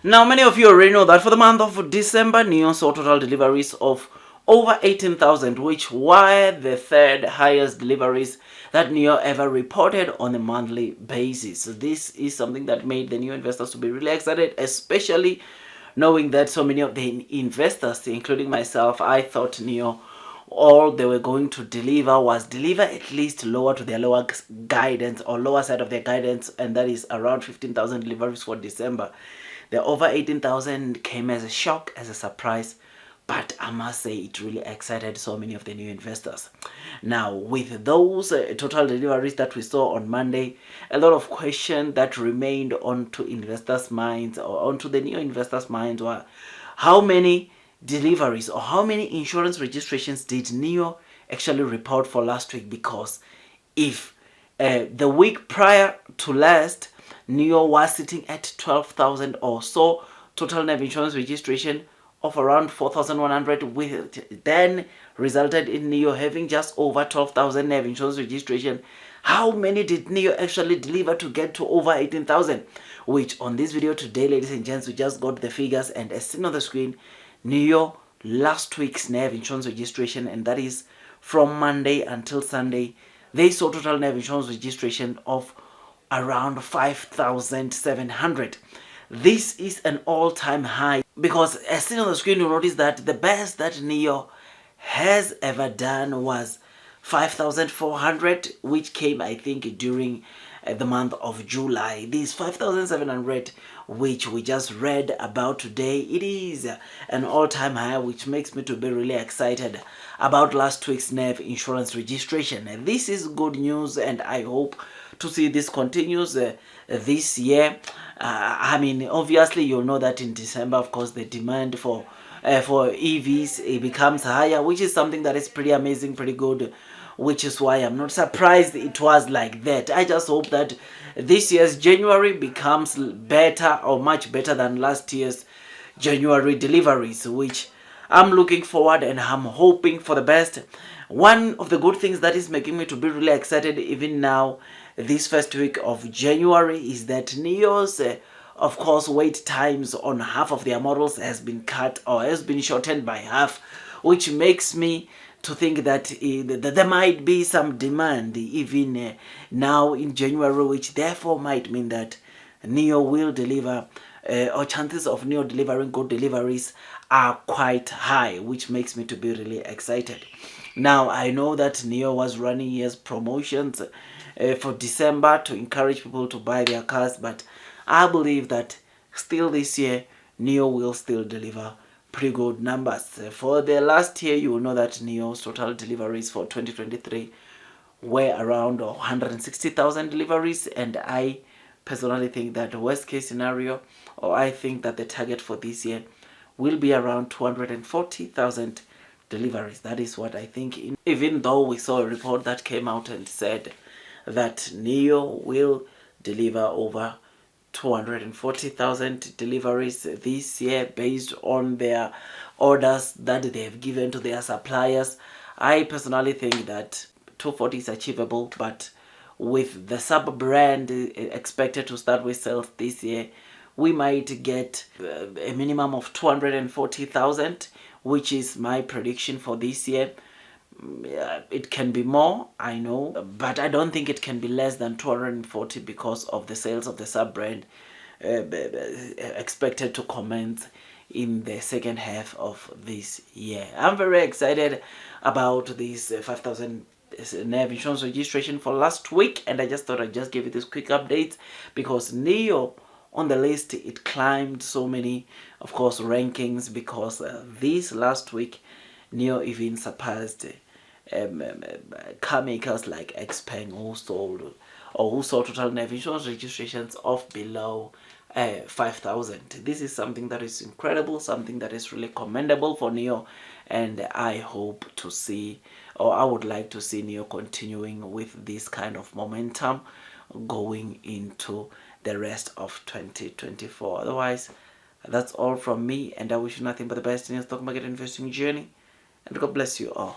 Now, many of you already know that for the month of December, NIO saw total deliveries of over 18,000, which were the third highest deliveries that NIO ever reported on a monthly basis. So this is something that made the new investors to be really excited, especially knowing that so many of the investors, including myself, I thought NIO, all they were going to deliver was deliver at least lower to their lower guidance or lower side of their guidance, and that is around 15,000 deliveries for December. The over 18,000 came as a shock, as a surprise, but I must say it really excited so many of the new investors. Now, with those total deliveries that we saw on Monday, a lot of questions that remained onto investors' minds or onto the new investors' minds were how many deliveries or how many insurance registrations did NIO actually report for last week? Because if the week prior to last, NIO was sitting at 12,000 or so total NAV insurance registration of around 4,100, which then resulted in NIO having just over 12,000 NAV insurance registration. How many did NIO actually deliver to get to over 18,000? Which on this video today, ladies and gents, we just got the figures, and as seen on the screen, NIO last week's NAV insurance registration, and that is from Monday until Sunday, they saw total NAV insurance registration of around 5,700. This is an all-time high, because as seen on the screen, you notice that the best that NIO has ever done was 5,400, which came, I think, during the month of July. These 5,700, which we just read about today, it is an all-time high, which makes me to be really excited about last week's NAV insurance registration. And this is good news, and I hope to see this continues this year. I mean, obviously, you'll know that in December, of course, the demand for EVs, it becomes higher, which is something that is pretty amazing, pretty good, which is why I'm not surprised it was like that. I just hope that this year's January becomes better or much better than last year's January deliveries, which I'm looking forward and I'm hoping for the best. One of the good things that is making me to be really excited even now, this first week of January, is that NIO's of course wait times on half of their models has been cut or has been shortened by half, which makes me to think that there might be some demand even now in January, which therefore might mean that NIO will deliver or chances of NIO delivering good deliveries are quite high, which makes me to be really excited. Now, I know that NIO was running year's promotions for December to encourage people to buy their cars, but I believe that still this year NIO will still deliver pretty good numbers. For the last year, you will know that NIO's total deliveries for 2023 were around 160,000 deliveries, and I personally think that the worst case scenario, or I think that the target for this year will be around 240,000 deliveries. That is what I think. Even though we saw a report that came out and said that NIO will deliver over 240,000 deliveries this year based on their orders that they have given to their suppliers, I personally think that 240 is achievable, but with the sub-brand expected to start with sales this year, we might get a minimum of 240,000, which is my prediction for this year. It can be more, I know, but I don't think it can be less than 240 because of the sales of the sub-brand expected to commence in the second half of this year. I'm very excited about this 5,000 NAV insurance registration for last week, and I just thought I'd just give you this quick update because NIO on the list, it climbed so many, of course, rankings, because this last week NIO even surpassed car makers like XPeng, who saw total NAV insurance registrations of below 5,000. This is something that is incredible, something that is really commendable for NIO, and I hope to see, or I would like to see NIO continuing with this kind of momentum going into the rest of 2024. Otherwise, that's all from me, and I wish you nothing but the best in your stock market investing journey, and God bless you all.